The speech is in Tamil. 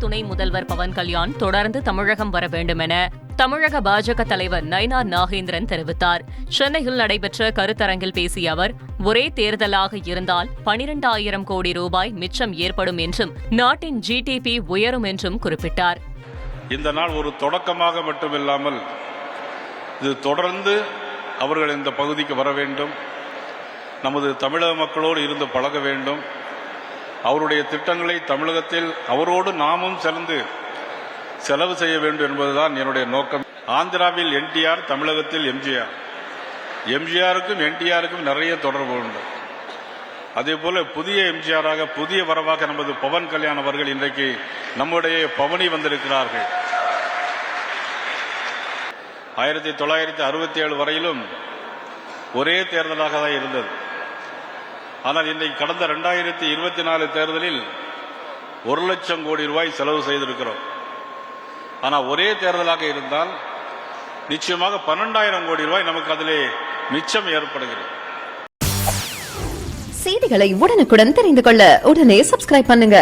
துணை முதல்வர் பவன் கல்யாண் தொடர்ந்து தமிழகம் வர வேண்டும் என தமிழக பாஜக தலைவர் நயினார் நாகேந்திரன் தெரிவித்தார். சென்னையில் நடைபெற்ற கருத்தரங்கில் பேசிய அவர், ஒரே தேர்தலாக இருந்தால் 12,000 கோடி ரூபாய் மிச்சம் ஏற்படும் என்றும் நாட்டின் ஜிடிபி உயரும் என்றும் குறிப்பிட்டார். இந்த நாள் ஒரு தொடக்கமாக மட்டுமில்லாமல் இது தொடர்ந்து அவர்கள் இந்த பகுதிக்கு வர வேண்டும், நமது தமிழக மக்களோடு இருந்து பழக வேண்டும், அவருடைய திட்டங்களை தமிழகத்தில் அவரோடு நாமும் சேர்ந்து செலவு செய்ய வேண்டும் என்பதுதான் என்னுடைய நோக்கம். ஆந்திராவில் என்டிஆர், தமிழகத்தில் எம்ஜிஆர். எம்ஜிஆருக்கும் என்டிஆருக்கும் நிறைய தொடர்பு உண்டு. அதேபோல புதிய எம்ஜிஆராக புதிய வரவாக நமது பவன் கல்யாண் அவர்கள் இன்றைக்கு நம்முடைய பவனி வந்திருக்கிறார்கள். 1967 வரையிலும் ஒரே தேர்தலாக தான் இருந்தது. ஆனால் இன்றைக்கு கடந்த 2024 தேர்தலில் 1 லட்சம் கோடி ரூபாய் செலவு செய்திருக்கிறோம். ஆனால் ஒரே தேர்தலாக இருந்தால் நிச்சயமாக 12,000 கோடி ரூபாய் நமக்கு அதிலே மிச்சம் ஏற்படுகிறது. செய்திகளை உடனுக்குடன் தெரிந்து கொள்ள உடனே சப்ஸ்கிரைப் பண்ணுங்க.